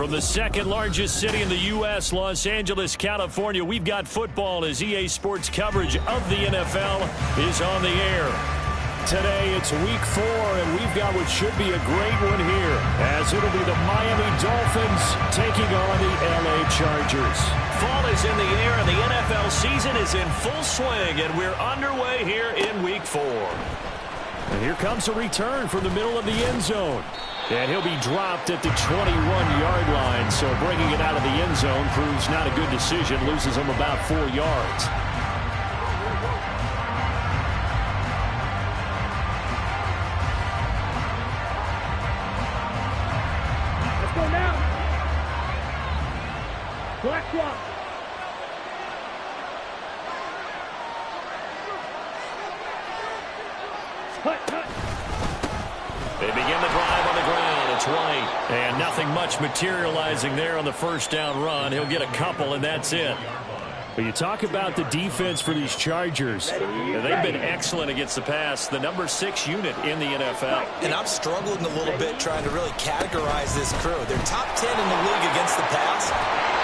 From the second largest city in the U.S., Los Angeles, California, we've got football as EA Sports coverage of the NFL is on the air. Today, it's week 4, and we've got what should be a great one here, as it'll be the Miami Dolphins taking on the L.A. Chargers. Fall is in the air, and the NFL season is in full swing, and we're underway here in week 4. And here comes a return from the middle of the end zone. And he'll be dropped at the 21-yard line, so bringing it out of the end zone proves not a good decision, loses him about 4 yards. Let's go now. Black block. They begin the drive on the ground. It's White. And nothing much materializing there on the first down run. He'll get a couple, and that's it. But you talk about the defense for these Chargers. They've been excellent against the pass. The number 6 unit in the NFL. And I'm struggling a little bit trying to really categorize this crew. They're top 10 in the league against the pass,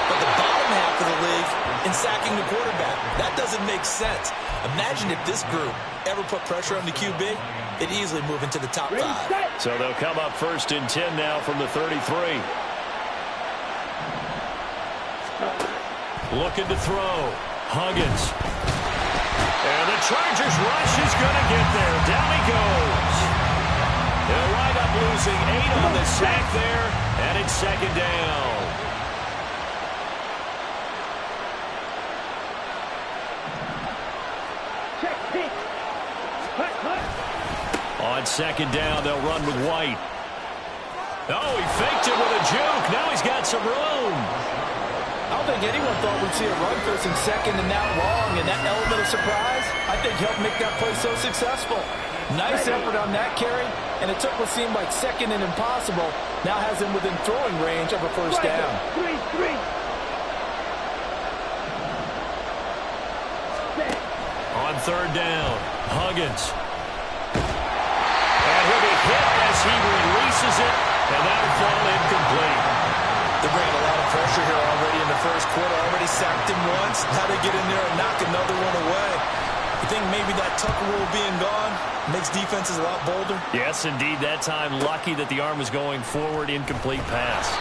but the bottom half of the league in sacking the quarterback. That doesn't make sense. Imagine if this group ever put pressure on the QB, they'd easily move into the top 5. So they'll come up 1st and 10 now from the 33. Looking to throw. Huggins. And the Chargers rush is going to get there. Down he goes. They'll wind up losing 8 on the sack there, and it's 2nd down. On 2nd down, they'll run with White. Oh, he faked it with a juke. Now he's got some room. I don't think anyone thought we'd see a run first and second and that long, and that element of surprise, I think, helped make that play so successful. Nice effort on that carry, and it took what seemed like second and impossible, now has him within throwing range of a first down. On 3rd down, Huggins. And he'll be hit as he releases it, and that'll fall incomplete. They're bringing a lot of pressure here already in the first quarter. Already sacked him once. How they get in there and knock another one away. You think maybe that Tucker rule being gone makes defenses a lot bolder? Yes, indeed. That time, lucky that the arm was going forward. Incomplete pass.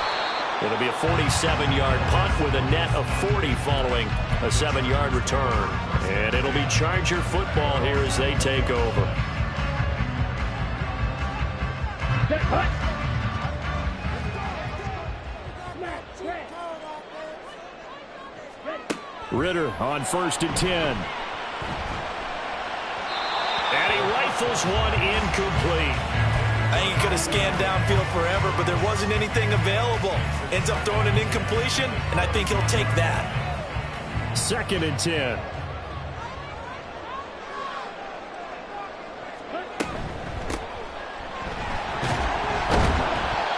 It'll be a 47-yard punt with a net of 40 following a 7-yard return. And it'll be Charger football here as they take over. Ritter on 1st and 10. And he rifles one incomplete. I ain't going to scan downfield forever, but there wasn't anything available. Ends up throwing an incompletion, and I think he'll take that. 2nd and 10.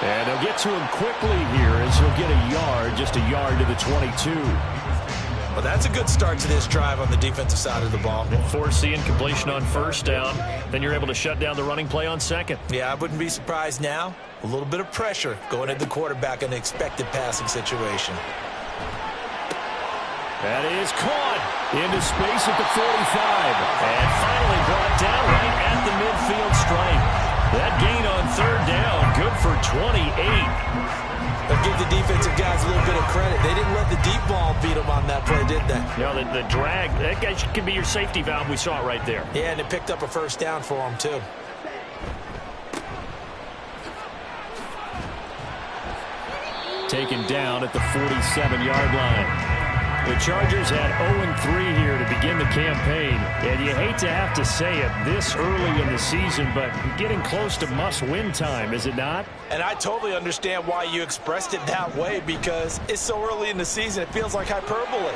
And they'll get to him quickly here as he'll get a yard, just a yard to the 22. Well, that's a good start to this drive on the defensive side of the ball. Force the incompletion on 1st down. Then you're able to shut down the running play on 2nd. Yeah, I wouldn't be surprised now. A little bit of pressure going at the quarterback in an expected passing situation. That is caught into space at the 45. And finally brought down right at the midfield stripe. That gain on 3rd down, good for 28. They'll give the defensive guys a little bit of credit. They didn't let the deep ball beat them on that play, did they? You know, the drag, that guy could be your safety valve. We saw it right there. Yeah, and it picked up a 1st down for them, too. Taken down at the 47-yard line. The Chargers had 0-3 here to begin the campaign, and you hate to have to say it this early in the season, but getting close to must-win time, is it not? And I totally understand why you expressed it that way, because it's so early in the season, it feels like hyperbole.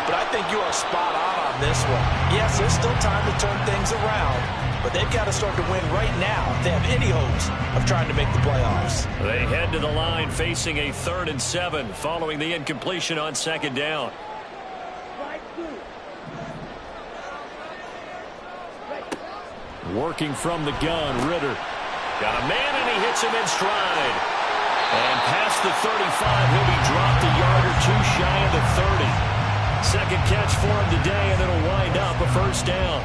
But I think you are spot on this one. Yes, there's still time to turn things around, but they've got to start to win right now if they have any hopes of trying to make the playoffs. They head to the line facing a 3rd and 7 following the incompletion on 2nd down. Working from the gun, Ritter. Got a man, and he hits him in stride. And past the 35, he'll be dropped a yard or two shy of the 30. Second catch for him today, and it'll wind up a first down.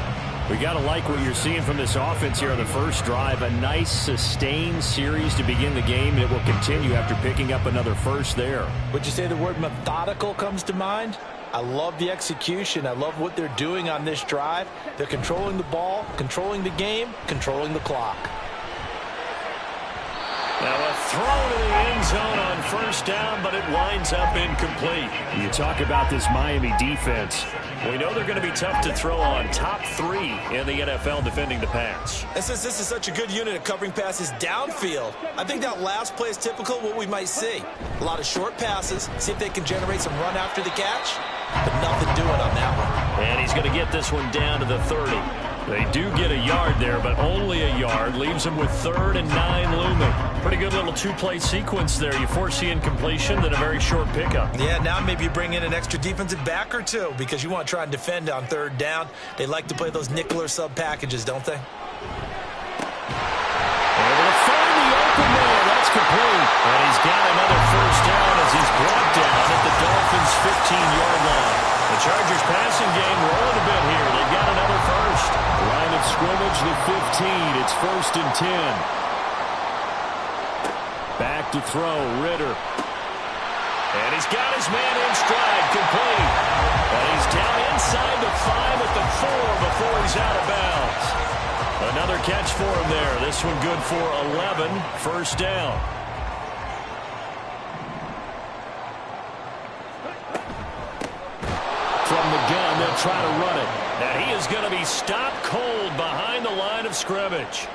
We got to like what you're seeing from this offense here on the first drive. A nice, sustained series to begin the game, and it will continue after picking up another first there. Would you say the word methodical comes to mind? I love the execution. I love what they're doing on this drive. They're controlling the ball, controlling the game, controlling the clock. Now a throw to the end zone on first down, but it winds up incomplete. You talk about this Miami defense. We know they're going to be tough to throw on. Top 3 in the NFL defending the pass. And since this is such a good unit of covering passes downfield, I think that last play is typical of what we might see. A lot of short passes, see if they can generate some run after the catch, but nothing doing on that one. And he's going to get this one down to the 30. They do get a yard there, but only a yard. Leaves them with 3rd and 9 looming. Pretty good little two-play sequence there. You force the incompletion, then a very short pickup. Yeah, now maybe you bring in an extra defensive back or two because you want to try and defend on 3rd down. They like to play those nickel or sub packages, don't they? Able to find the open man. That's complete. And he's got another first down as he's brought down at the Dolphins' 15-yard line. The Chargers passing game rolling a bit here. They've got another first. Line of scrimmage, the 15. It's 1st and 10. Back to throw, Ritter. And he's got his man in stride, complete. And he's down inside the 5 at the 4 before he's out of bounds. Another catch for him there. This one good for 11. First down. From the gun, they'll try to run it. And he is going to be stopped cold behind the line of scrimmage.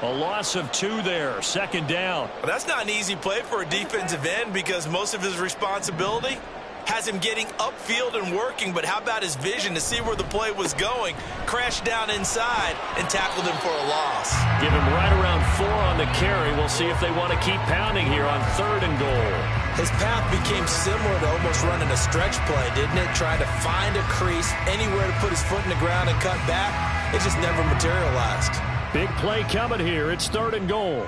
A loss of 2 there. 2nd down. Well, that's not an easy play for a defensive end because most of his responsibility has him getting upfield and working, but how about his vision to see where the play was going, crashed down inside, and tackled him for a loss. Give him right around 4 on the carry. We'll see if they want to keep pounding here on 3rd and goal. His path became similar to almost running a stretch play, didn't it? Trying to find a crease, anywhere to put his foot in the ground and cut back. It just never materialized. Big play coming here. It's 3rd and goal.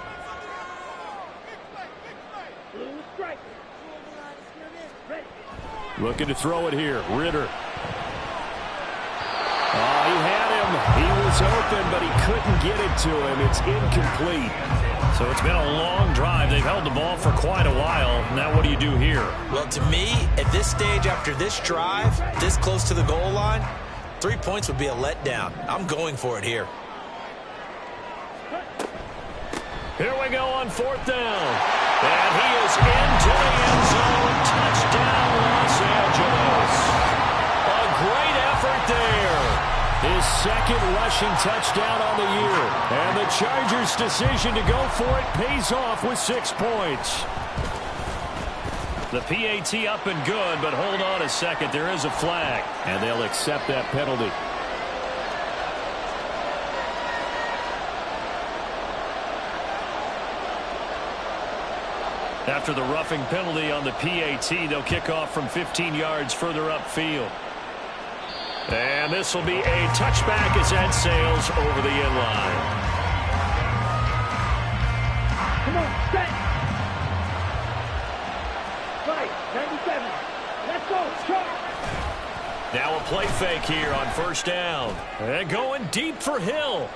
Looking to throw it here. Ritter. Oh, he had him. He was open, but he couldn't get it to him. It's incomplete. So it's been a long drive. They've held the ball for quite a while. Now what do you do here? Well, to me, at this stage after this drive, this close to the goal line, 3 points would be a letdown. I'm going for it here. Here we go on 4th down. And he is into the end zone. Touchdown, Los Angeles. A great effort there. His 2nd rushing touchdown on the year. And the Chargers' decision to go for it pays off with 6 points. The PAT up and good, but hold on a second. There is a flag. And they'll accept that penalty. After the roughing penalty on the PAT, they'll kick off from 15 yards further upfield. And this will be a touchback as that sails over the end line. Come on, set. Right, 97. Let's go, charge. Now a play fake here on 1st down. And going deep for Hill.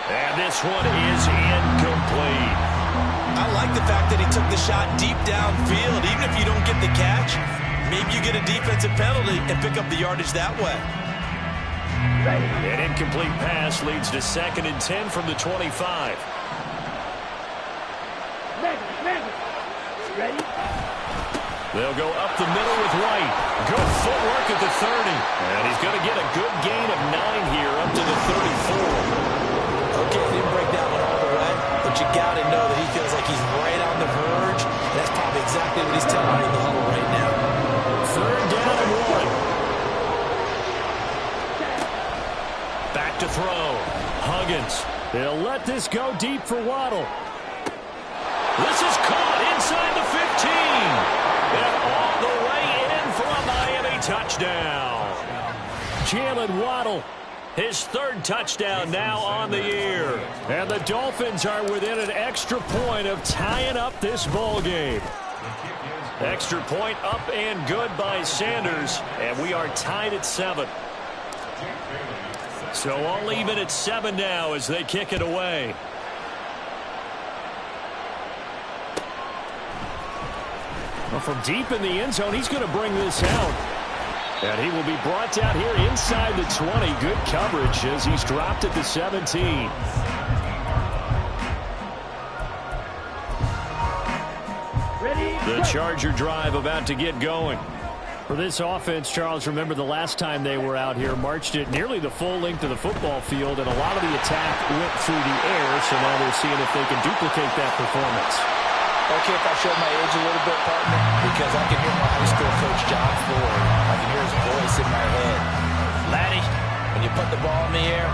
And this one is incomplete. I like the fact that he took the shot deep downfield. Even if you don't get the catch, maybe you get a defensive penalty and pick up the yardage that way. An incomplete pass leads to 2nd and 10 from the 25. Ready? They'll go up the middle with White. Good footwork at the 30. And he's going to get a good gain of 9 here up to the 34. Okay, he didn't break that one all the way, but you got to know that he feels like he's right on the verge. And that's probably exactly what he's telling you in the huddle right now. 3rd down and 1. Back to throw. Huggins. They'll let this go deep for Waddle. This is caught inside the 15. And all the way in for a Miami touchdown. Jalen Waddle His third touchdown now on the year. And the Dolphins are within an extra point of tying up this ball game. Extra point up and good by Sanders. And we are tied at 7. So all even at 7 now as they kick it away. Well, from deep in the end zone, he's going to bring this out. And he will be brought down here inside the 20. Good coverage as he's dropped at the 17. The Charger drive about to get going. For this offense, Charles, remember the last time they were out here, marched it nearly the full length of the football field, and a lot of the attack went through the air, so now they're seeing if they can duplicate that performance. Okay, if I show my age a little bit, partner, because I can hear my high school coach, John Ford. I can hear his voice in my head. Laddie, when you put the ball in the air,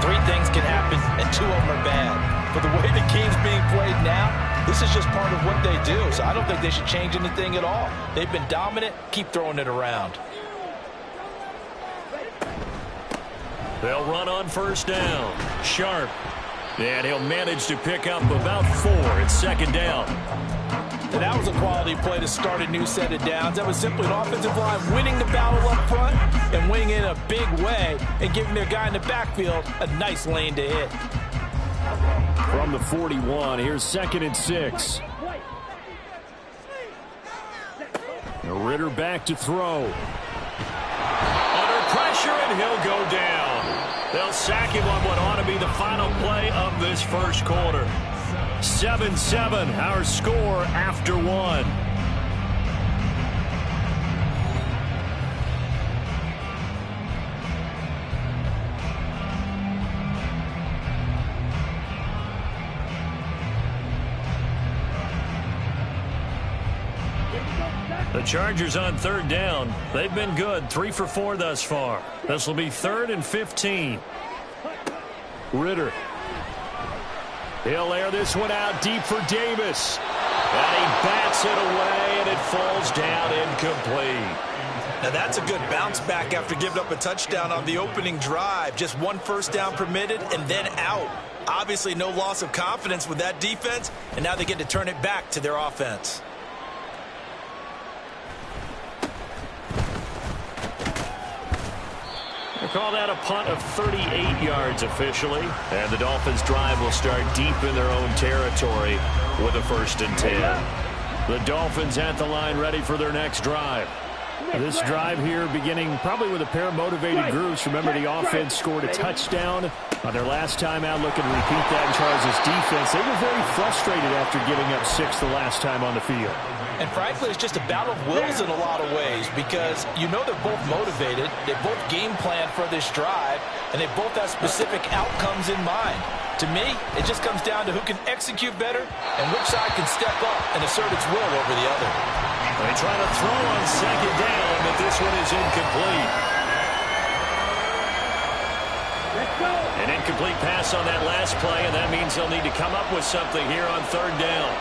3 things can happen, and 2 of them are bad. But the way the game's being played now, this is just part of what they do, so I don't think they should change anything at all. They've been dominant. Keep throwing it around. They'll run on first down. Sharp. And he'll manage to pick up about 4 at second down. And that was a quality play to start a new set of downs. That was simply an offensive line winning the battle up front and winning in a big way and giving their guy in the backfield a nice lane to hit. From the 41, here's 2nd and 6. Ritter back to throw. Under pressure, and he'll go down. They'll sack him on what ought to be the final play of this first quarter. 7-7, our score after 1. The Chargers on 3rd down. They've been good, 3 for 4 thus far. This will be 3rd and 15. Ritter. He'll air this one out deep for Davis. And he bats it away, and it falls down incomplete. Now that's a good bounce back after giving up a touchdown on the opening drive. Just 1 first down permitted and then out. Obviously no loss of confidence with that defense, and now they get to turn it back to their offense. They call that a punt of 38 yards officially. And the Dolphins drive will start deep in their own territory with a 1st and 10. The Dolphins at the line ready for their next drive. This drive here beginning probably with a pair of motivated groups. Remember, the offense scored a touchdown on their last time out. Looking to repeat that in Charles' defense. They were very frustrated after giving up 6 the last time on the field. And frankly, it's just a battle of wills in a lot of ways because you know they're both motivated, they both game plan for this drive, and they both have specific outcomes in mind. To me, it just comes down to who can execute better and which side can step up and assert its will over the other. They try to throw on 2nd down, but this one is incomplete. An incomplete pass on that last play, and that means they'll need to come up with something here on 3rd down.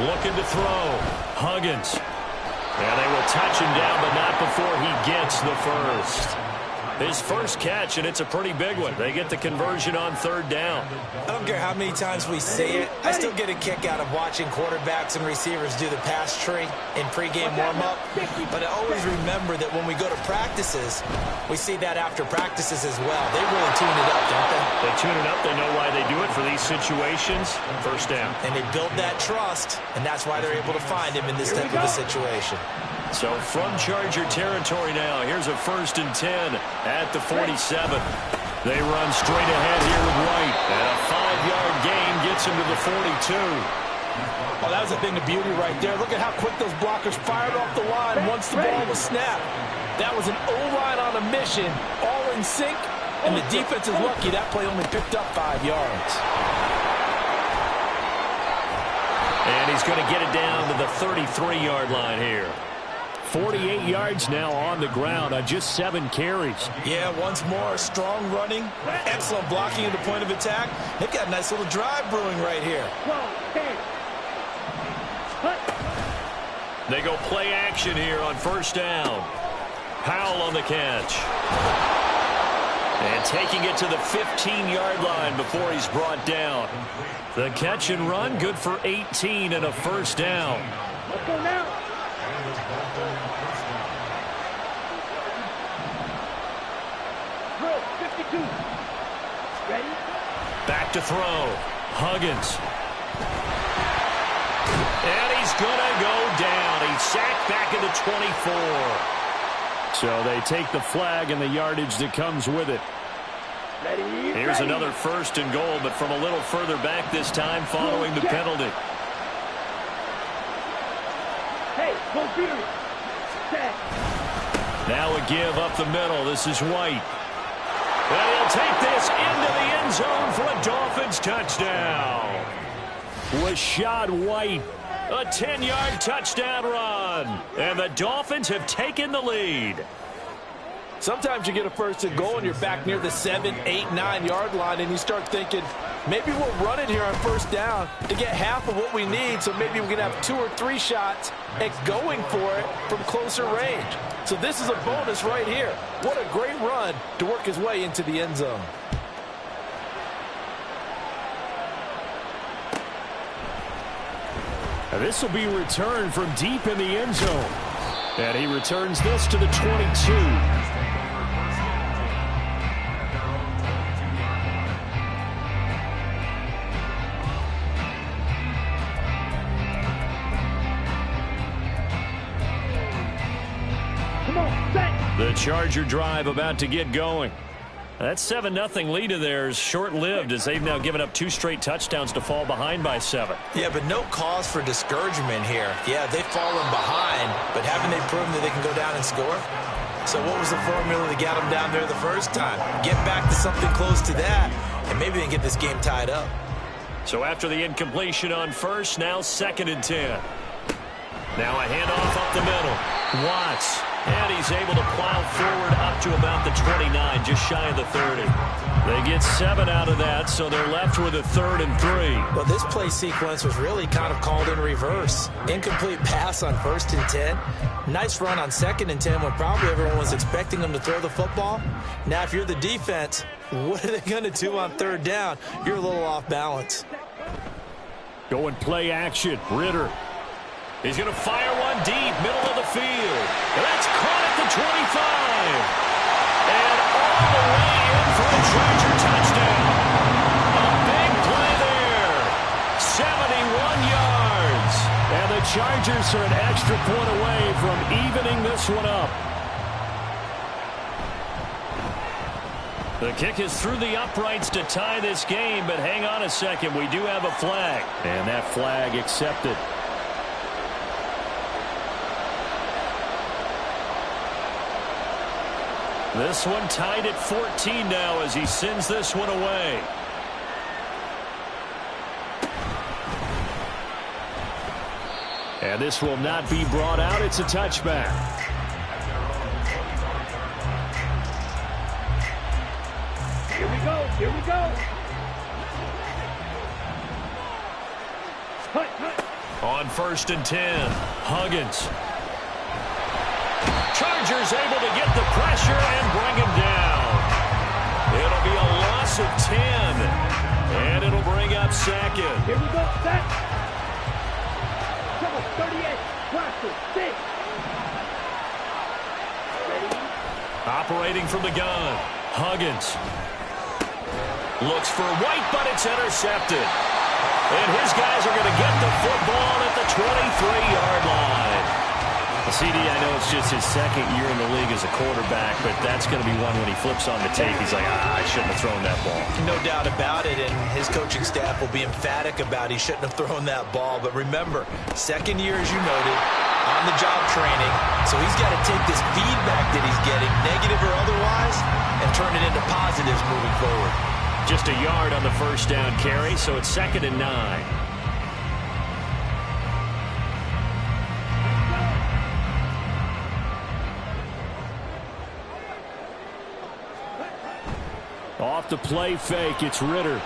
Looking to throw. Huggins. And they will touch him down, but not before he gets the first. His first catch, and it's a pretty big one. They get the conversion on 3rd down. I don't care how many times we say it. I still get a kick out of watching quarterbacks and receivers do the pass tree in pregame warm-up. But I always remember that when we go to practices, we see that after practices as well. They really tune it up, don't they? They tune it up. They know why they do it for these situations. 1st down. And they build that trust, and that's why they're able to find him in this type of a situation. So from Charger territory now, here's a 1st and 10 at the 47. They run straight ahead here with White. And a 5-yard gain gets him to the 42. Oh, that was a thing of beauty right there. Look at how quick those blockers fired off the line once the ball was snapped. That was an O-line on a mission, all in sync, and the defense is lucky that play only picked up 5 yards. And he's going to get it down to the 33-yard line here. 48 yards now on the ground on just 7 carries. Yeah, once more, strong running, excellent blocking at the point of attack. They've got a nice little drive brewing right here. They go play action here on 1st down. Powell on the catch. And taking it to the 15-yard line before he's brought down. The catch and run, good for 18 and a first down. Let's go now. Drill, 52. Ready? Back to throw. Huggins. And he's going to go down. He's sacked back at the 24. So they take the flag and the yardage that comes with it. Ready? Here's another first and goal, but from a little further back this time following the penalty. Hey, go Beard. Set. Now a give up the middle. This is White. And he'll take this into the end zone for a Dolphins touchdown. Rashad White. A 10-yard touchdown run. And the Dolphins have taken the lead. Sometimes you get a first and goal and you're back near the 7, 8, 9-yard line and you start thinking, maybe we'll run it here on first down to get half of what we need, so maybe we can have 2 or 3 shots at going for it from closer range. So this is a bonus right here. What a great run to work his way into the end zone. This will be returned from deep in the end zone. And he returns this to the 22. The Charger drive about to get going. That 7-0 lead of theirs short-lived as they've now given up 2 straight touchdowns to fall behind by 7. Yeah, but no cause for discouragement here. Yeah, they've fallen behind, but haven't they proven that they can go down and score? So what was the formula that got them down there the first time? Get back to something close to that, and maybe they can get this game tied up. So after the incompletion on first, now 2nd and 10. Now a handoff up the middle. Watts. And he's able to plow forward up to about the 29, just shy of the 30. They get 7 out of that, so they're left with a 3rd and 3. Well, this play sequence was really kind of called in reverse. Incomplete pass on 1st and 10. Nice run on 2nd and 10 when probably everyone was expecting them to throw the football. Now, if you're the defense, what are they going to do on 3rd down? You're a little off balance. Going play action. Ritter. He's going to fire one deep, middle of the field. And that's caught at the 25. And all the way in for a Charger touchdown. A big play there. 71 yards. And the Chargers are an extra point away from evening this one up. The kick is through the uprights to tie this game, but hang on a second. We do have a flag. And that flag accepted. This one tied at 14 now as he sends this one away. And this will not be brought out. It's a touchback. Here we go. Here we go. Cut, cut. On 1st and 10, Huggins. Chargers able to get the pressure and bring him down. It'll be a loss of 10. And it'll bring up 2nd. Here we go. Set. Trouble, 38. Blaster, 6. Ready? Operating from the gun. Huggins. Looks for White, but it's intercepted. And his guys are going to get the football at the 23-yard line. CD, I know it's just his 2nd year in the league as a quarterback, but that's going to be one when he flips on the tape. He's like, I shouldn't have thrown that ball. No doubt about it, and his coaching staff will be emphatic about he shouldn't have thrown that ball. But remember, 2nd year, as you noted, on-the-job training. So he's got to take this feedback that he's getting, negative or otherwise, and turn it into positives moving forward. Just a yard on the first down carry, so it's 2nd and 9. Off the play fake, it's Ritter.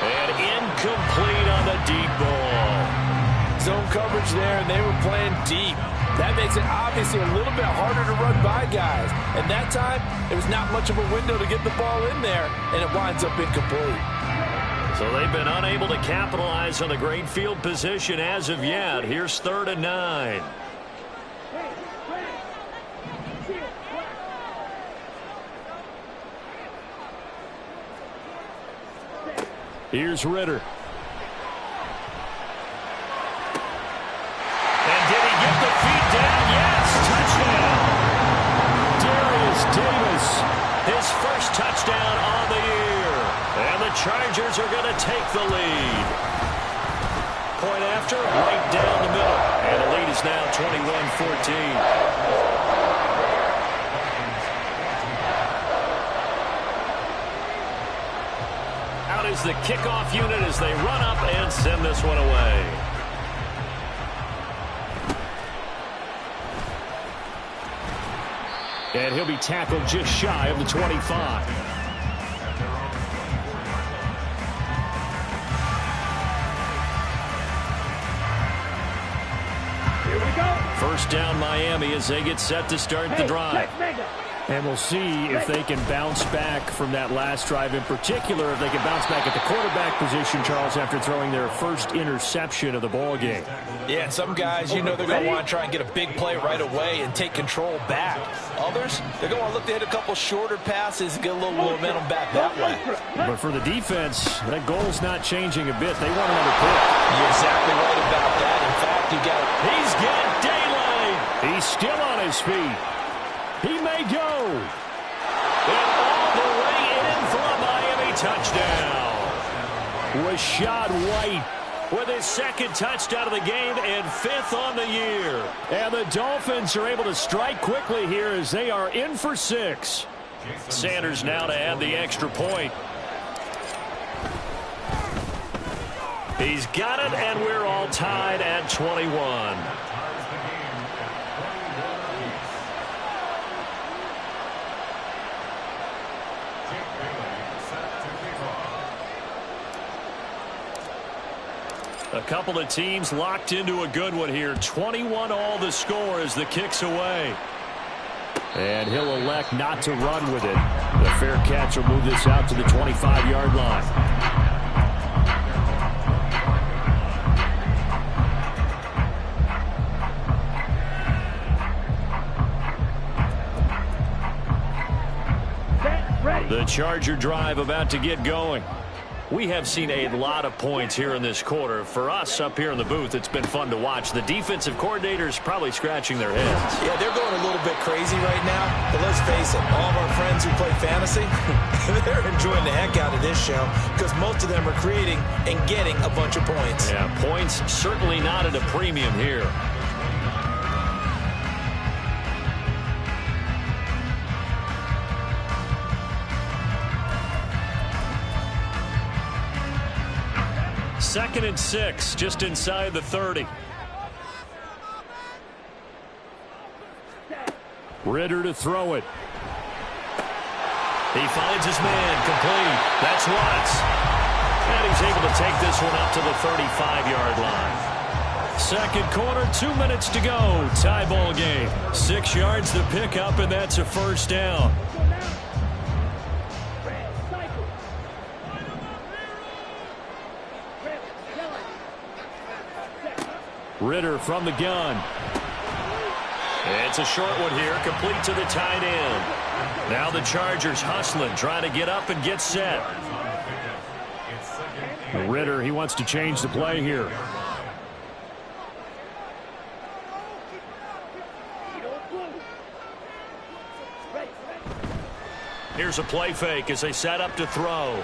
And incomplete on the deep ball. zone coverage there, and they were playing deep. That makes it obviously a little bit harder to run by guys. And that time, there was not much of a window to get the ball in there, and it winds up incomplete. So they've been unable to capitalize on the great field position as of yet. Here's 3rd and 9. Here's Ritter. And did he get the feet down? Yes, touchdown. Darius Davis, his first touchdown on the year. And the Chargers are going to take the lead. Point after, right down the middle. And the lead is now 21-14. Out is the kickoff unit as they run up and send this one away. And he'll be tackled just shy of the 25. Here we go. First down Miami as they get set to start the drive. And we'll see if they can bounce back from that last drive, in particular if they can bounce back at the quarterback position, Charles, after throwing their first interception of the ball game. Yeah, and some guys, you know, they're going to want to try and get a big play right away and take control back. Others, they're going to look to hit a couple shorter passes and get a little momentum back that way. But for the defense, that goal's not changing a bit. They want another pick. You're exactly right about that. In fact, you got He's got daylight. He's still on his feet. He may go. And all the way in for a Miami touchdown. Rashad White with his second touchdown of the game and 5th on the year. And the Dolphins are able to strike quickly here as they are in for 6. Sanders now to add the extra point. He's got it, and we're all tied at 21. A couple of teams locked into a good one here. 21 all the score as the kick's away. And he'll elect not to run with it. The fair catch will move this out to the 25-yard line. The Charger drive about to get going. We have seen a lot of points here in this quarter. For us up here in the booth, it's been fun to watch. The defensive coordinators probably scratching their heads. Yeah, they're going a little bit crazy right now. But let's face it, all of our friends who play fantasy, they're enjoying the heck out of this show because most of them are creating and getting a bunch of points. Yeah, points certainly not at a premium here. Second and 6, just inside the 30. Ritter to throw it. He finds his man, complete. That's Watts. And he's able to take this one up to the 35-yard line. Second quarter, 2 minutes to go. Tie ball game. 6 yards to pick up, and that's a first down. Ritter from the gun. It's a short one here, complete to the tight end. Now the Chargers hustling, trying to get up and get set. Ritter, he wants to change the play here. Here's a play fake as they set up to throw.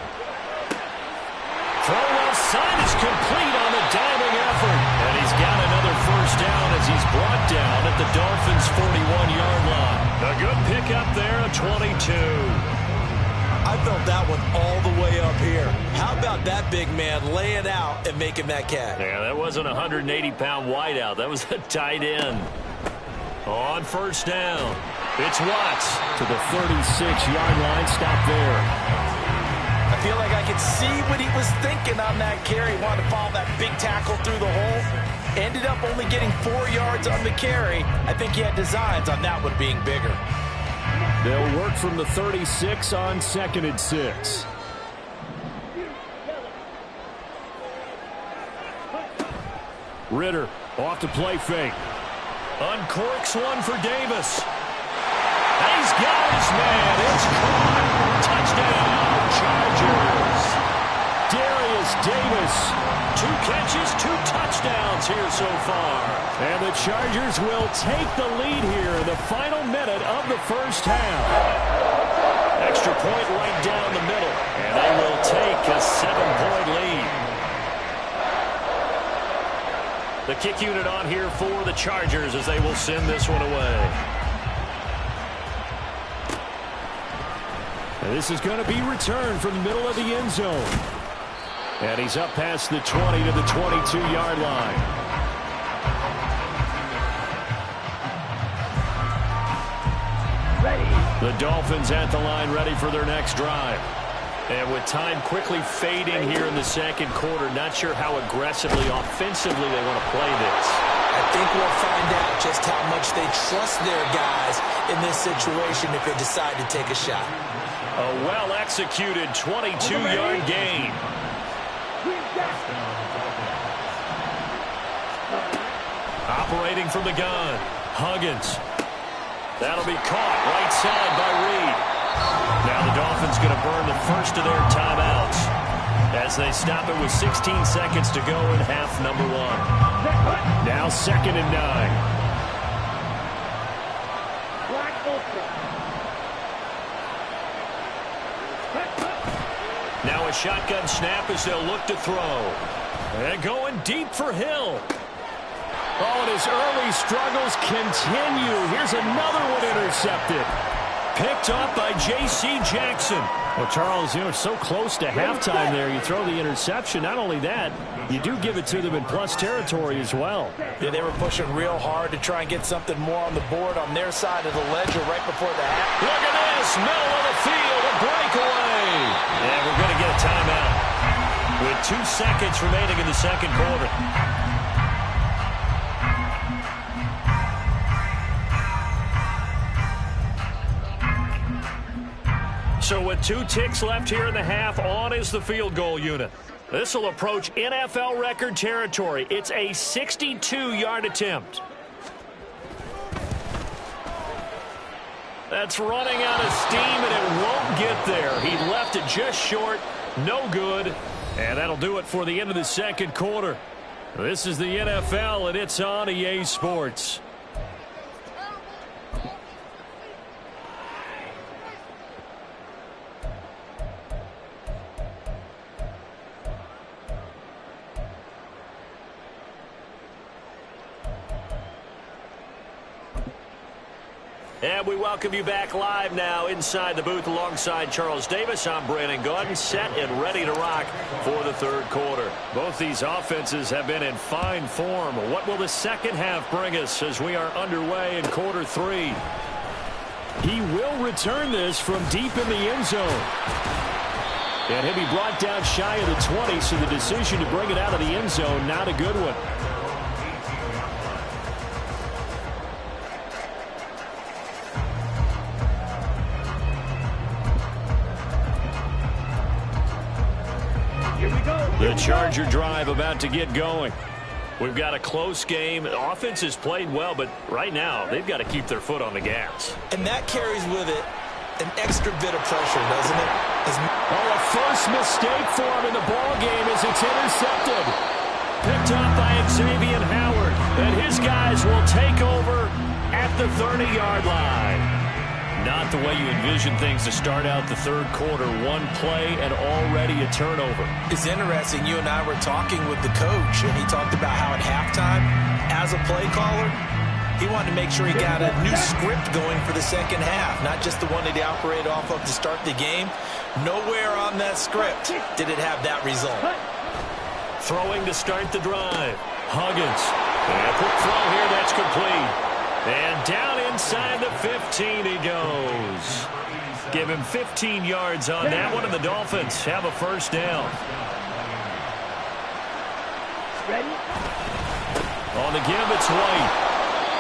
Throw outside is complete on the diving effort. And he's got another first down as he's brought down at the Dolphins' 41-yard line. A good pickup there, a 22. I felt that one all the way up here. How about that big man laying out and making that catch? Yeah, that wasn't a 180-pound wideout. That was a tight end. On first down, it's Watts to the 36-yard line. Stop there. I feel like I could see what he was thinking on that carry. He wanted to follow that big tackle through the hole. Ended up only getting 4 yards on the carry. I think he had designs on that one being bigger. They'll work from the 36 on 2nd and 6. Ritter off to play fake. Uncorks one for Davis. He's got his man. It's caught. Touchdown, Chargers. Darius Davis. 2 catches, 2 touchdowns here so far. And the Chargers will take the lead here in the final minute of the first half. Extra point right down the middle. And they will take a 7-point lead. The kick unit on here for the Chargers as they will send this one away. And this is going to be returned from the middle of the end zone. And he's up past the 20 to the 22-yard line. Ready. The Dolphins at the line, ready for their next drive. And with time quickly fading here in the second quarter, not sure how aggressively, offensively they want to play this. I think we'll find out just how much they trust their guys in this situation if they decide to take a shot. A well-executed 22-yard gain. Operating from the gun, Huggins. That'll be caught right side by Reed. Now the Dolphins going to burn the first of their timeouts as they stop it with 16 seconds to go in half number 1. Now 2nd and 9. Now a shotgun snap as they'll look to throw. And going deep for Hill. Oh, and his early struggles continue. Here's another one intercepted. Picked off by J.C. Jackson. Well, Charles, you know, it's so close to halftime there. You throw the interception. Not only that, you do give it to them in plus territory as well. Yeah, they were pushing real hard to try and get something more on the board on their side of the ledger right before the half. Look at this. Middle of the field. A breakaway. And we're going to get a timeout with 2 seconds remaining in the second quarter. So with 2 ticks left here in the half, on is the field goal unit. This will approach NFL record territory. It's a 62-yard attempt. That's running out of steam, and it won't get there. He left it just short. No good. And that'll do it for the end of the second quarter. This is the NFL, and it's on EA Sports. And we welcome you back live now inside the booth alongside Charles Davis. I'm Brandon Gaudin, set and ready to rock for the third quarter. Both these offenses have been in fine form. What will the second half bring us as we are underway in quarter 3? He will return this from deep in the end zone. And he'll be brought down shy of the 20, so the decision to bring it out of the end zone, not a good one. The Charger drive about to get going. We've got a close game. The offense has played well, but right now they've got to keep their foot on the gas. And that carries with it an extra bit of pressure, doesn't it? Oh, a first mistake for him in the ball game as it's intercepted. Picked up by Xavier Howard. And his guys will take over at the 30-yard line. Not the way you envision things to start out the third quarter. One play and already a turnover. It's interesting. You and I were talking with the coach, and he talked about how at halftime, as a play caller, he wanted to make sure he got a new script going for the second half, not just the one that he operated off of to start the game. Nowhere on that script did it have that result. Throwing to start the drive. Huggins. And a quick throw here. That's complete. And down inside the 15 he goes. Give him 15 yards on that one, and the Dolphins have a first down. Ready? On the give, it's White.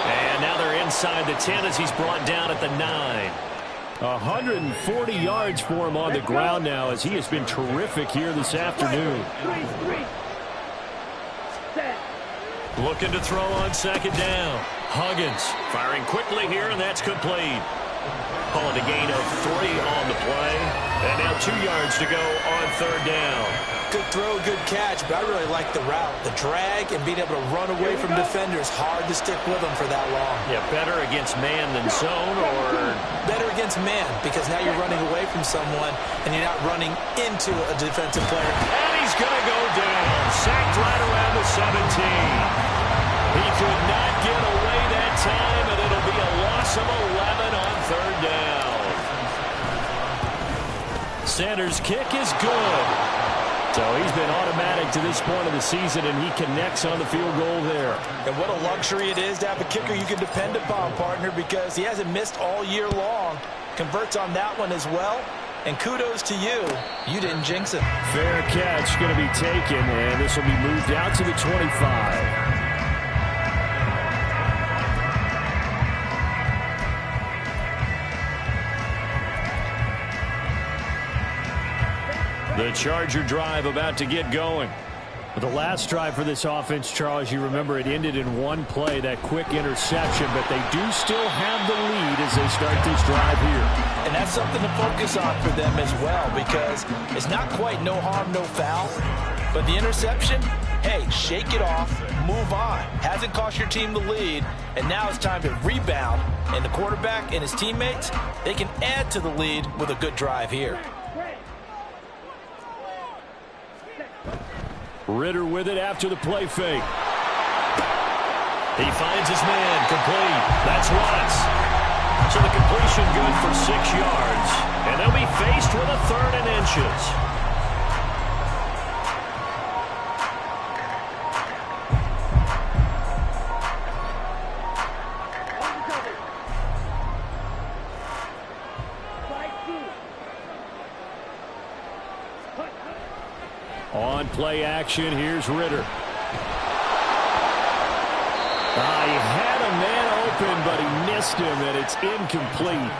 And now they're inside the 10 as he's brought down at the 9. 140 yards for him on the ground now as he has been terrific here this afternoon. Looking to throw on second down. Huggins firing quickly here, and that's complete. Calling a gain of 3 on the play. And now 2 yards to go on third down. Good throw, good catch, but I really like the route. The drag and being able to run away from defenders, hard to stick with them for that long. Yeah, better against man than zone, or better against man, because now you're running away from someone and you're not running into a defensive player. And he's going to go down. Sacked right around the 17. He could not get away that time, and it'll be a loss of 11 on third down. Sanders' kick is good. So he's been automatic to this point of the season, and he connects on the field goal there. And what a luxury it is to have a kicker you can depend upon, partner, because he hasn't missed all year long. Converts on that one as well. And kudos to you. You didn't jinx it. Fair catch going to be taken, and this will be moved out to the 25. The Charger drive about to get going. The last drive for this offense, Charles, you remember it ended in one play, that quick interception, but they do still have the lead as they start this drive here. And that's something to focus on for them as well, because it's not quite no harm, no foul, but the interception, hey, shake it off, move on. Hasn't cost your team the lead, and now it's time to rebound, and the quarterback and his teammates, they can add to the lead with a good drive here. Ritter with it after the play fake. He finds his man, complete. That's Watts. So the completion good for 6 yards. And they'll be faced with a 3rd and inches. On play action, here's Ritter. He had a man open, but he missed him, and it's incomplete.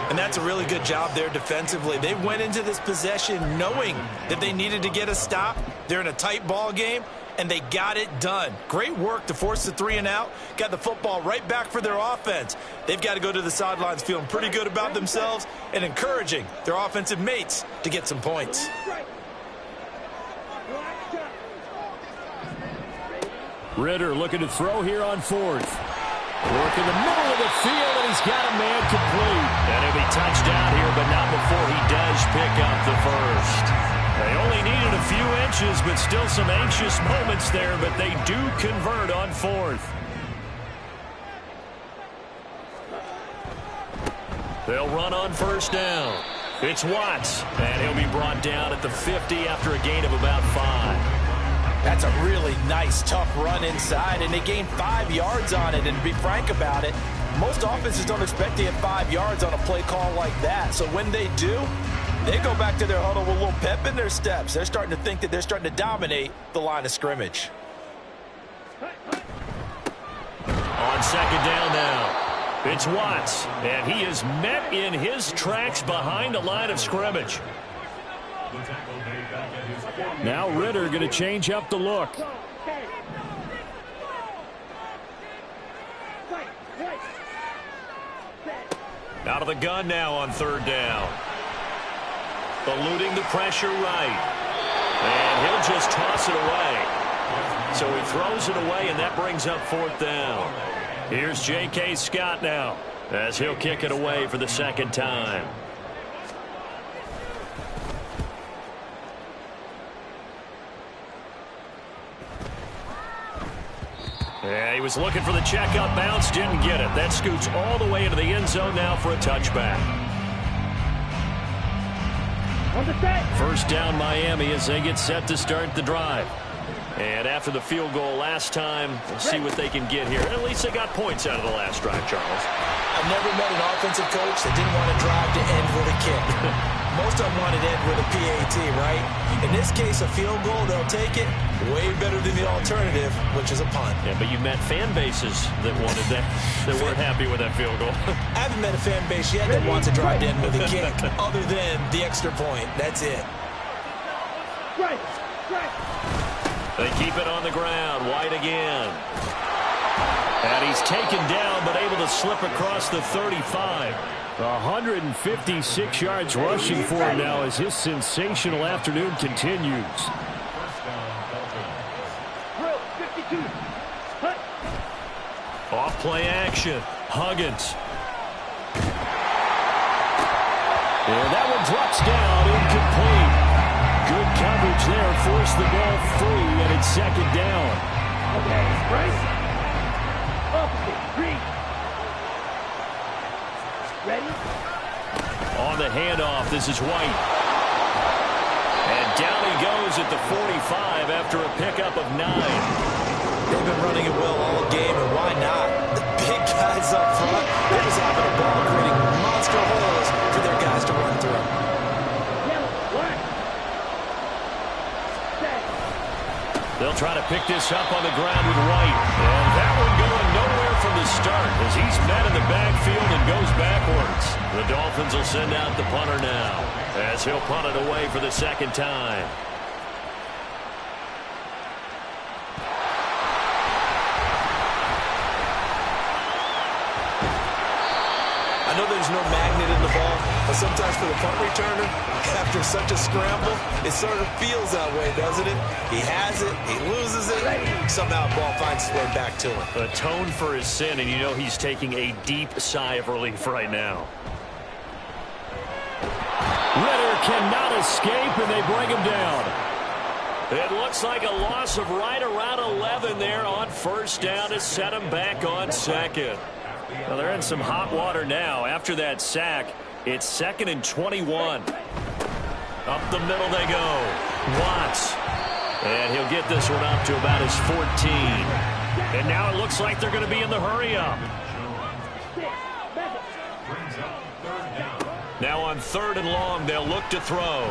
And that's a really good job there defensively. They went into this possession knowing that they needed to get a stop. They're in a tight ball game, and they got it done. Great work to force the 3 and out. Got the football right back for their offense. They've got to go to the sidelines feeling pretty good about themselves and encouraging their offensive mates to get some points. Ritter looking to throw here on 4th. Work in the middle of the field, and he's got a man complete. And he'll be touched down here, but not before he does pick up the first. They only needed a few inches, but still some anxious moments there, but they do convert on 4th. They'll run on first down. It's Watts, and he'll be brought down at the 50 after a gain of about 5. That's a really nice, tough run inside, and they gained 5 yards on it. And to be frank about it, most offenses don't expect to get 5 yards on a play call like that. So when they do, they go back to their huddle with a little pep in their steps. They're starting to think that they're starting to dominate the line of scrimmage. On second down now, it's Watts, and he is met in his tracks behind the line of scrimmage. Now Ritter going to change up the look. Out of the gun now on third down. Eluding the pressure right. And he'll just toss it away. So he throws it away, and that brings up 4th down. Here's J.K. Scott now as he'll kick it away for the 2nd time. Yeah, he was looking for the check-up bounce, didn't get it. That scoots all the way into the end zone now for a touchback. First down Miami as they get set to start the drive. And after the field goal last time, we'll see what they can get here. At least they got points out of the last drive, Charles. I've never met an offensive coach that didn't want to drive to end with a kick. most unwanted end with a PAT, right? In this case, a field goal, they'll take it. Way better than the alternative, which is a punt. Yeah, but you've met fan bases that wanted that, that weren't happy with that field goal. I haven't met a fan base yet that wants to drive in with a kick other than the extra point. That's it. Strike, strike. They keep it on the ground. White again. And he's taken down, but able to slip across the 35. 156 yards rushing for him now as his sensational afternoon continues. Drill, 52. Hut. Off play action. Huggins. And that one drops down, incomplete. Good coverage there, forced the ball free, and it's second down. Okay, right. Opposite, green. Ready? On the handoff, this is White. And down he goes at the 45 after a pickup of 9. They've been running it well all game, and why not? The big guys up front, they're just having a ball, creating monster holes for their guys to run through. Yellow, black. Set. They'll try to pick this up on the ground with White. And that one going nowhere from the start as he's met in the backfield and goes backwards. The Dolphins will send out the punter now as he'll punt it away for the second time. I know there's no magnet in the ball, but sometimes for the punt returner, after such a scramble, it sort of feels that way, doesn't it? He has it, he loses it, somehow the ball finds its way back to him. Atone for his sin, and you know he's taking a deep sigh of relief right now. Ritter cannot escape, and they bring him down. It looks like a loss of right around 11 there on first down to set him back on second. Well, they're in some hot water now. After that sack, it's 2nd and 21. Up the middle they go. Watts. And he'll get this one up to about his 14. And now it looks like they're going to be in the hurry up. Now on 3rd and long, they'll look to throw.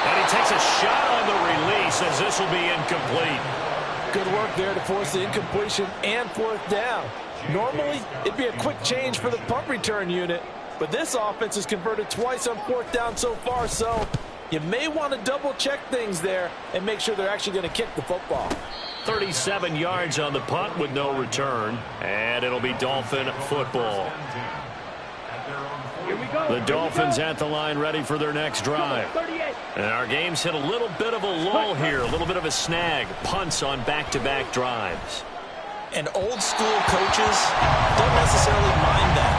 And he takes a shot on the release as this will be incomplete. Good work there to force the incompletion and 4th down. Normally, it'd be a quick change for the punt return unit, but this offense has converted twice on 4th down so far, so you may want to double-check things there and make sure they're actually going to kick the football. 37 yards on the punt with no return, and it'll be Dolphin football. Here we go. The Dolphins at the line ready for their next drive. 38. And our game's hit a little bit of a lull here, a little bit of a snag. Punts on back-to-back drives. And old-school coaches don't necessarily mind that.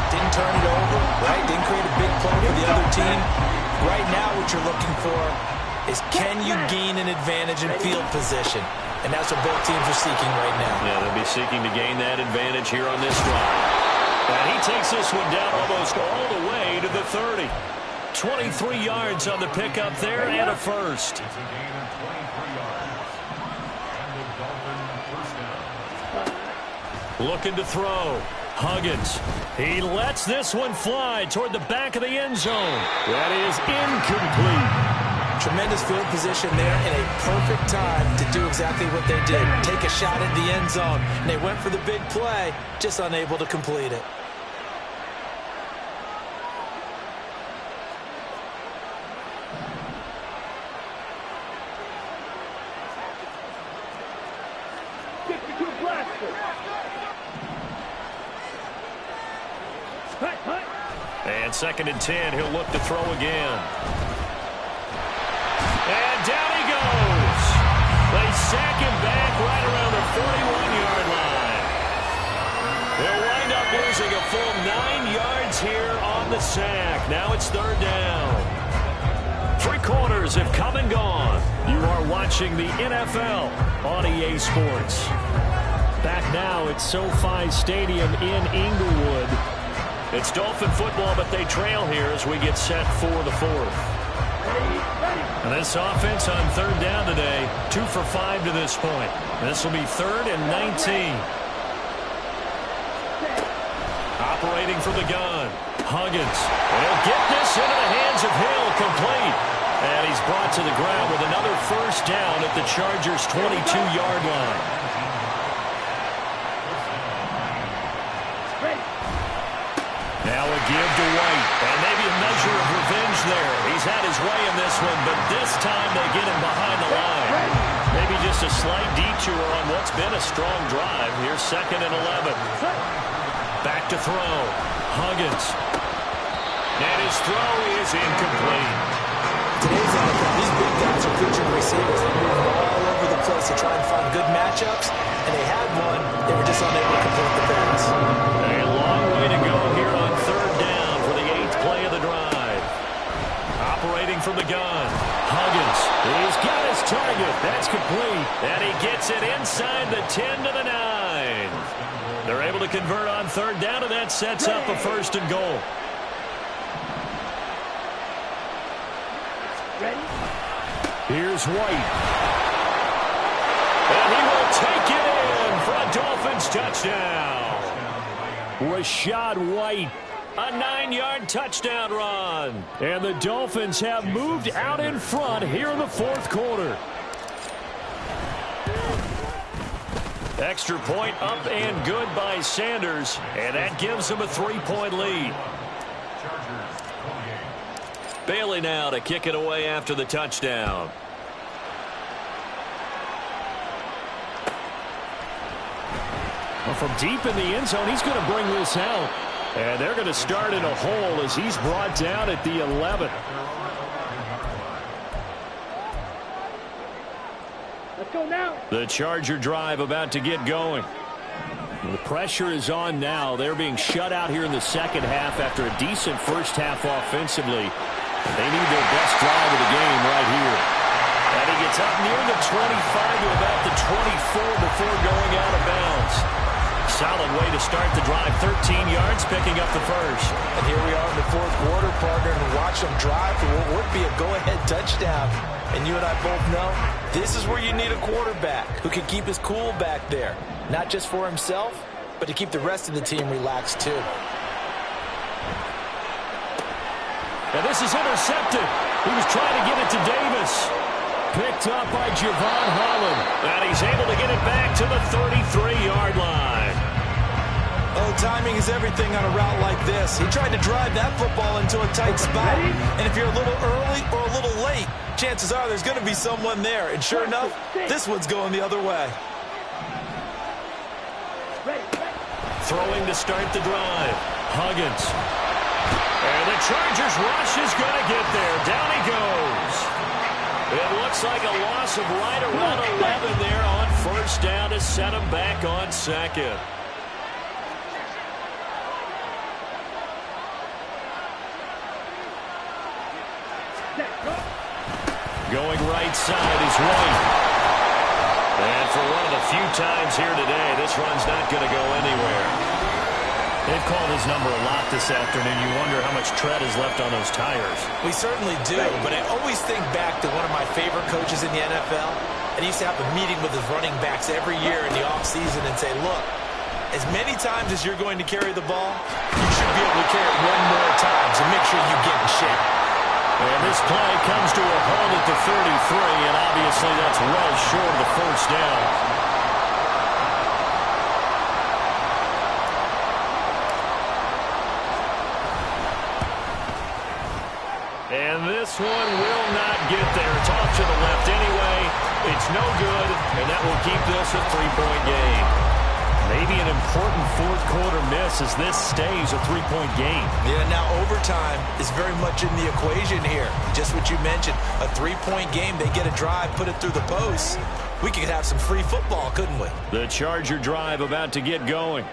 Didn't turn it over, right? Didn't create a big play for the other team. Right now what you're looking for is can you gain an advantage in field position? And that's what both teams are seeking right now. Yeah, they'll be seeking to gain that advantage here on this drive. And he takes this one down almost all the way to the 30. 23 yards on the pickup there and a first. Looking to throw. Huggins. He lets this one fly toward the back of the end zone. That is incomplete. Tremendous field position there and a perfect time to do exactly what they did. Take a shot at the end zone. And they went for the big play, just unable to complete it. And 2nd and 10, he'll look to throw again. And down he goes. They sack him back right around the 41-yard line. They'll wind up losing a full 9 yards here on the sack. Now it's 3rd down. 3 quarters have come and gone. You are watching the NFL on EA Sports. Back now at SoFi Stadium in Inglewood. It's Dolphin football, but they trail here as we get set for the 4th. And this offense on 3rd down today, 2 for 5 to this point. This will be 3rd and 19. Operating from the gun. Huggins. And he'll get this into the hands of Hill, complete. And he's brought to the ground with another first down at the Chargers' 22-yard line. Now a give to White. And maybe a measure of revenge there. He's had his way in this one, but this time they get him behind the line. Maybe just a slight detour on what's been a strong drive. Here's 2nd and 11. Back to throw. Huggins. And his throw is incomplete. Today's NFL, these big guys are featured receivers. They move all over the place to try and find good matchups, and they had one. They were just unable to complete the pass. A long way to go here on 3rd down for the 8th play of the drive. Operating from the gun. Huggins. He's got his target. That's complete. And he gets it inside the 10 to the 9. They're able to convert on 3rd down, and that sets up a 1st and goal. Here's White. And he will take it in for a Dolphins touchdown. Rashad White, a 9-yard touchdown run. And the Dolphins have moved out in front here in the 4th quarter. Extra point up and good by Sanders. And that gives them a 3-point lead. Bailey now to kick it away after the touchdown. Well, from deep in the end zone, he's going to bring this out. And they're going to start in a hole as he's brought down at the 11. Let's go now. The Charger drive about to get going. The pressure is on now. They're being shut out here in the 2nd half after a decent first half offensively. They need their best drive of the game right here. And he gets up near the 25 to about the 24 before going out of bounds. Solid way to start the drive. 13 yards, picking up the first. And here we are in the 4th quarter, partner, and watch them drive for what would be a go-ahead touchdown. And you and I both know this is where you need a quarterback who can keep his cool back there. Not just for himself, but to keep the rest of the team relaxed too. And this is intercepted. He was trying to get it to Davis. Picked up by Javon Holland. And he's able to get it back to the 33-yard line. Oh, timing is everything on a route like this. He tried to drive that football into a tight spot. And if you're a little early or a little late, chances are there's going to be someone there. And sure enough, this one's going the other way. Throwing to start the drive. Huggins. And the Chargers rush is going to get there. Down he goes. It looks like a loss of right around 11 there on 1st down to set him back on 2nd. Going right side is White. And for one of the few times here today, this run's not going to go anywhere. They've called his number a lot this afternoon. You wonder how much tread is left on those tires. We certainly do, but I always think back to one of my favorite coaches in the NFL. And he used to have a meeting with his running backs every year in the offseason and say, look, as many times as you're going to carry the ball, you should be able to carry it one more time, so make sure you get in shape. And this play comes to a hold at the 33, and obviously that's well short of the 1st down. And this one will not get there. It's off to the left anyway. It's no good, and that will keep this a 3-point game. Maybe an important 4th quarter miss as this stays a 3-point game. Yeah, now overtime is very much in the equation here. Just what you mentioned, a 3-point game. They get a drive, put it through the posts. We could have some free football, couldn't we? The Charger drive about to get going.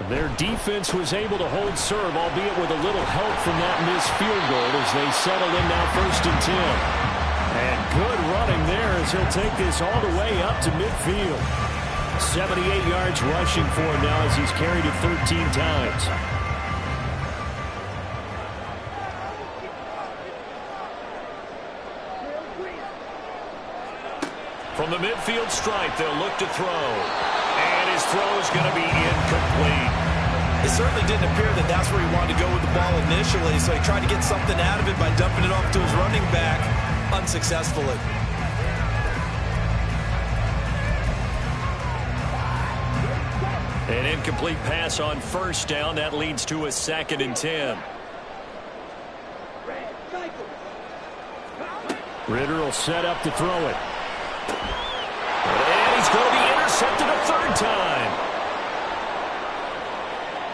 Their defense was able to hold serve, albeit with a little help from that missed field goal as they settle in now 1st and 10. And good running there as he'll take this all the way up to midfield. 78 yards rushing for him now as he's carried it 13 times. From the midfield stripe, they'll look to throw. And his throw is going to be incomplete. It certainly didn't appear that that's where he wanted to go with the ball initially, so he tried to get something out of it by dumping it off to his running back unsuccessfully. An incomplete pass on first down. That leads to a 2nd and 10. Ritter will set up to throw it. And he's going to be intercepted a 3rd time.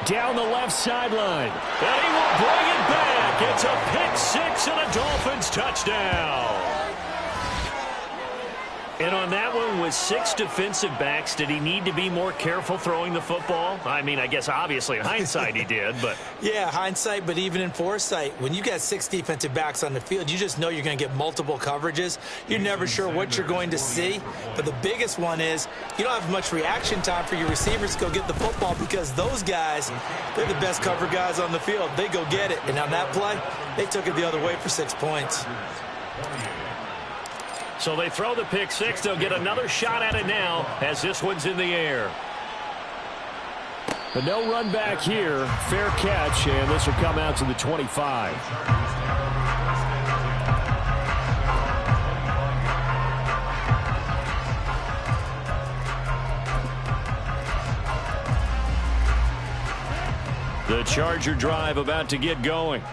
Down the left sideline. And he will bring it back. It's a pick 6 and a Dolphins touchdown. And on that one, with 6 defensive backs, did he need to be more careful throwing the football? I mean, I guess obviously in hindsight he did, but... Yeah, hindsight, but even in foresight, when you got 6 defensive backs on the field, you just know you're going to get multiple coverages. You're never sure what you're going to see. But the biggest one is you don't have much reaction time for your receivers to go get the football because those guys, they're the best cover guys on the field. They go get it. And on that play, they took it the other way for 6 points. So they throw the pick 6. They'll get another shot at it now as this one's in the air. But no run back here. Fair catch, and this will come out to the 25. The Charger drive about to get going.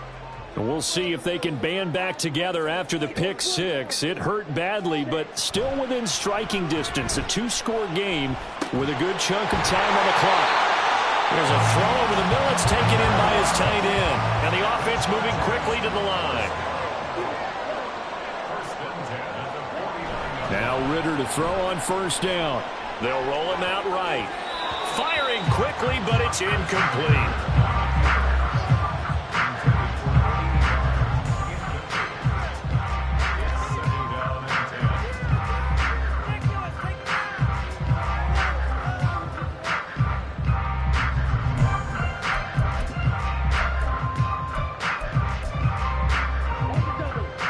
And we'll see if they can band back together after the pick 6. It hurt badly, but still within striking distance. A 2-score game with a good chunk of time on the clock. There's a throw over the middle. It's taken in by his tight end. And the offense moving quickly to the line. Now Ritter to throw on first down. They'll roll him out right. Firing quickly, but it's incomplete.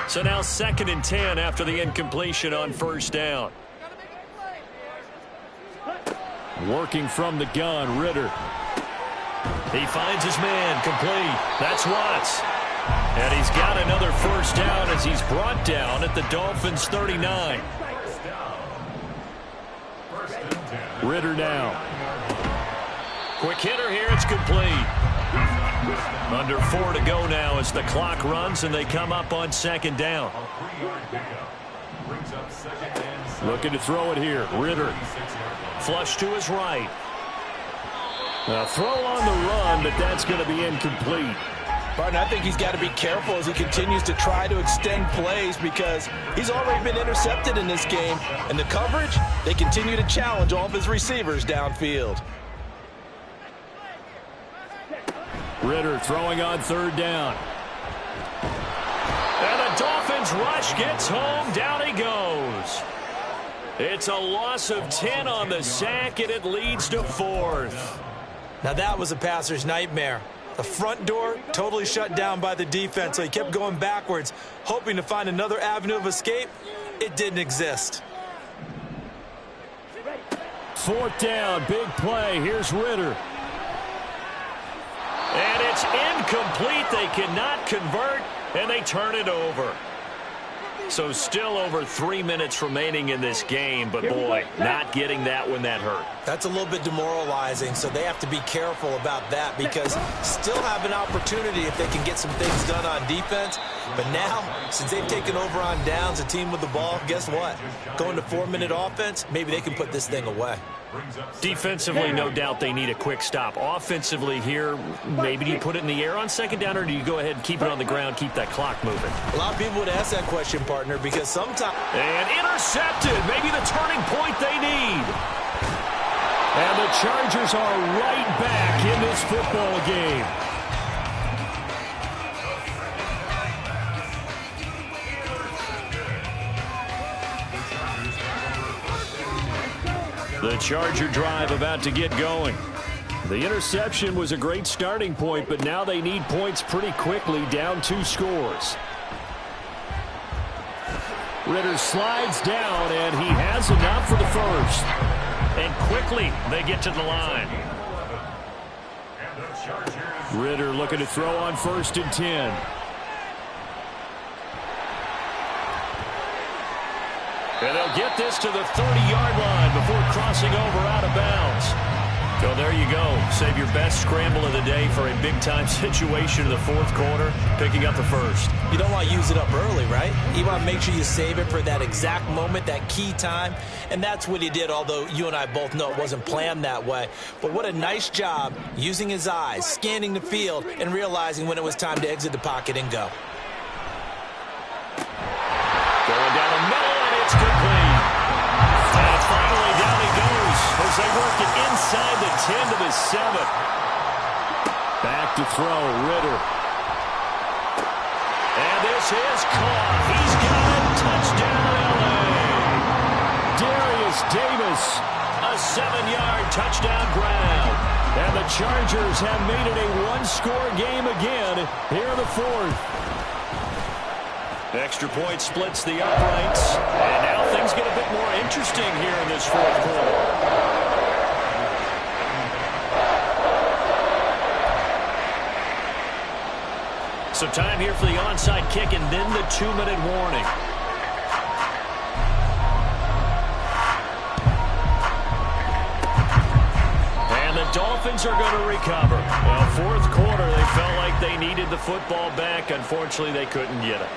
So now 2nd and 10 after the incompletion on first down. Working from the gun, Ritter. He finds his man, complete. That's Watts. And he's got another first down as he's brought down at the Dolphins' 39. Ritter now. Quick hitter here, it's complete. Under 4 to go now as the clock runs and they come up on 2nd down. Looking to throw it here. Ritter. Flush to his right. A throw on the run, but that's going to be incomplete. Barton, I think he's got to be careful as he continues to try to extend plays because he's already been intercepted in this game. And the coverage, they continue to challenge all of his receivers downfield. Ritter throwing on 3rd down. And the Dolphins rush gets home. Down he goes. It's a loss of 10 on the sack, and it leads to 4th. Now that was a passer's nightmare. The front door totally shut down by the defense, so he kept going backwards, hoping to find another avenue of escape. It didn't exist. 4th down, big play. Here's Ritter. And it's incomplete. They cannot convert, and they turn it over. So still over 3 minutes remaining in this game, but boy, not getting that when that hurt. That's a little bit demoralizing, so they have to be careful about that because still have an opportunity if they can get some things done on defense. But now, since they've taken over on downs, a team with the ball, guess what? Going to 4-minute offense, maybe they can put this thing away. Defensively, no doubt they need a quick stop. Offensively here, maybe do you put it in the air on 2nd down, or do you go ahead and keep it on the ground, keep that clock moving? A lot of people would ask that question, partner, because sometimes... And intercepted, maybe the turning point they need. And the Chargers are right back in this football game. The Charger drive about to get going. The interception was a great starting point, but now they need points pretty quickly, down 2 scores. Ritter slides down, and he has enough for the first. And quickly, they get to the line. Ritter looking to throw on 1st and 10. And they'll get this to the 30-yard line before crossing over out of bounds. So there you go. Save your best scramble of the day for a big-time situation in the 4th quarter, picking up the 1st. You don't want to use it up early, right? You want to make sure you save it for that exact moment, that key time. And that's what he did, although you and I both know it wasn't planned that way. But what a nice job using his eyes, scanning the field, and realizing when it was time to exit the pocket and go. Going down the middle, and it's complete. And finally, down he goes as they work it inside the 10 to the 7. Back to throw, Ritter. And this is caught. He's got it. Touchdown, L.A. Darius Davis, a 7-yard touchdown grab. And the Chargers have made it a one-score game again here in the 4th. Extra point splits the uprights. And now things get a bit more interesting here in this 4th quarter. Some time here for the onside kick and then the 2-minute warning. And the Dolphins are going to recover. Well, 4th quarter, they felt like they needed the football back. Unfortunately, they couldn't get it.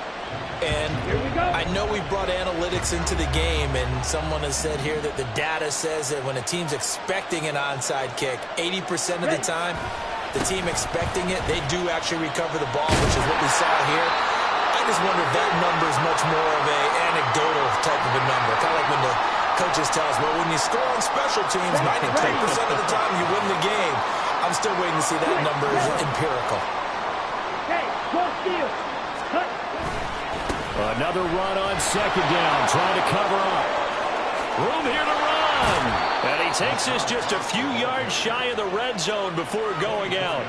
And I know we brought analytics into the game, and someone has said here that the data says that when a team's expecting an onside kick, 80% of the time, the team expecting it, they do actually recover the ball, which is what we saw here. I just wonder if that number is much more of an anecdotal type of a number. Kind of like when the coaches tell us, well, when you score on special teams, 93% of the time you win the game. I'm still waiting to see that number is empirical. Hey, cross field. Cut. Another run on 2nd down, trying to cover up. Room here to run. And he takes this just a few yards shy of the red zone before going out.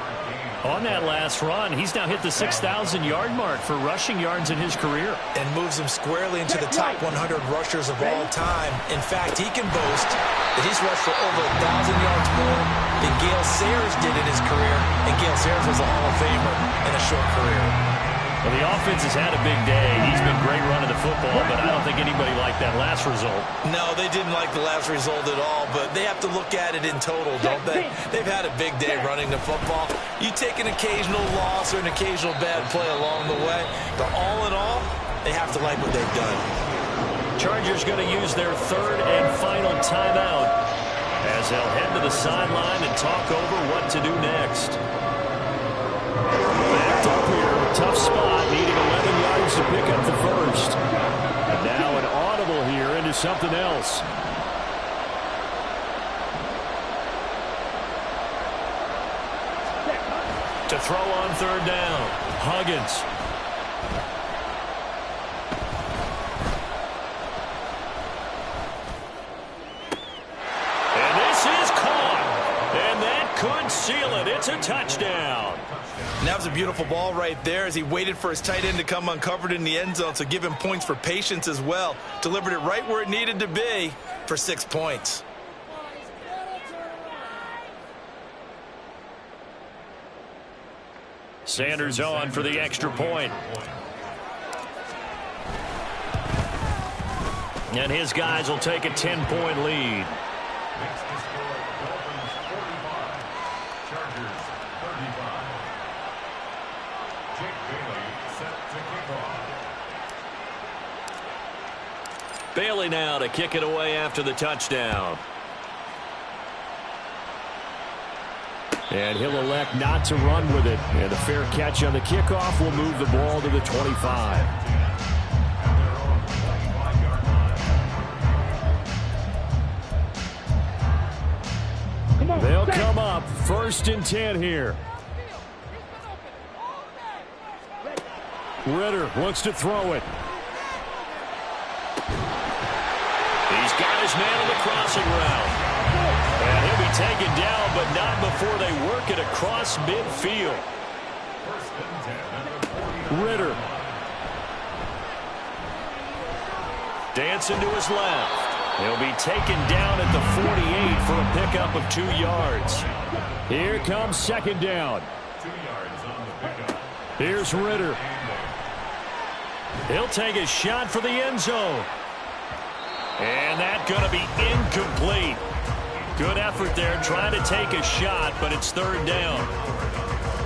On that last run, he's now hit the 6,000-yard mark for rushing yards in his career. And moves him squarely into the top 100 rushers of all time. In fact, he can boast that he's rushed for over 1,000 yards more than Gale Sayers did in his career. And Gale Sayers was a Hall of Famer in a short career. Well, the offense has had a big day. He's been great running the football, but I don't think anybody liked that last result. No, they didn't like the last result at all, but they have to look at it in total, don't they? They've had a big day running the football. You take an occasional loss or an occasional bad play along the way, but all in all, they have to like what they've done. Chargers going to use their 3rd and final timeout as they'll head to the sideline and talk over what to do next. Backed up here, tough spot, needing 11 yards to pick up the 1st. And now an audible here into something else. To throw on 3rd down, Huggins. And this is caught. And that could seal it. It's a touchdown. And that was a beautiful ball right there as he waited for his tight end to come uncovered in the end zone, so give him points for patience as well. Delivered it right where it needed to be for 6 points. Sanders on for the extra point. And his guys will take a 10-point lead. Bailey now to kick it away after the touchdown. And he'll elect not to run with it. And a fair catch on the kickoff will move the ball to the 25. They'll come up 1st and 10 here. Ritter wants to throw it. He's got his man on the crossing route. And he'll be taken down, but not before they work it across midfield. Ritter. Dancing to his left. He'll be taken down at the 48 for a pickup of 2 yards. Here comes 2nd down. Here's Ritter. He'll take a shot for the end zone. And that's going to be incomplete. Good effort there trying to take a shot, but it's third down.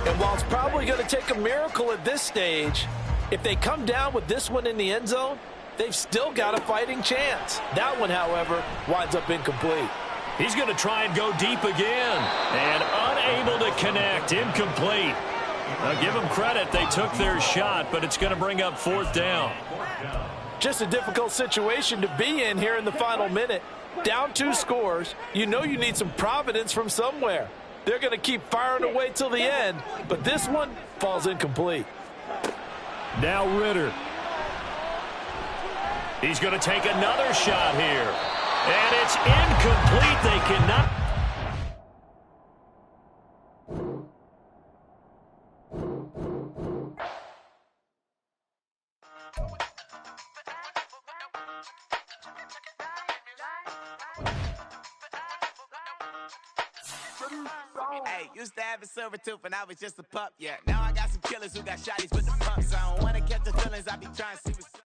And while it's probably going to take a miracle at this stage, if they come down with this one in the end zone, they've still got a fighting chance. That one, however, winds up incomplete. He's going to try and go deep again. And unable to connect. Incomplete. Now give them credit. They took their shot, but it's going to bring up fourth down. Just a difficult situation to be in here in the final minute. Down 2 scores. You know you need some providence from somewhere. They're going to keep firing away till the end, but this one falls incomplete. Now Ritter. He's going to take another shot here. And it's incomplete. They cannot. Hey, used to have a silver tooth and I was just a pup, yeah. Now I got some killers who got shotties with the pumps. I don't wanna catch the feelings, I be trying to see what's...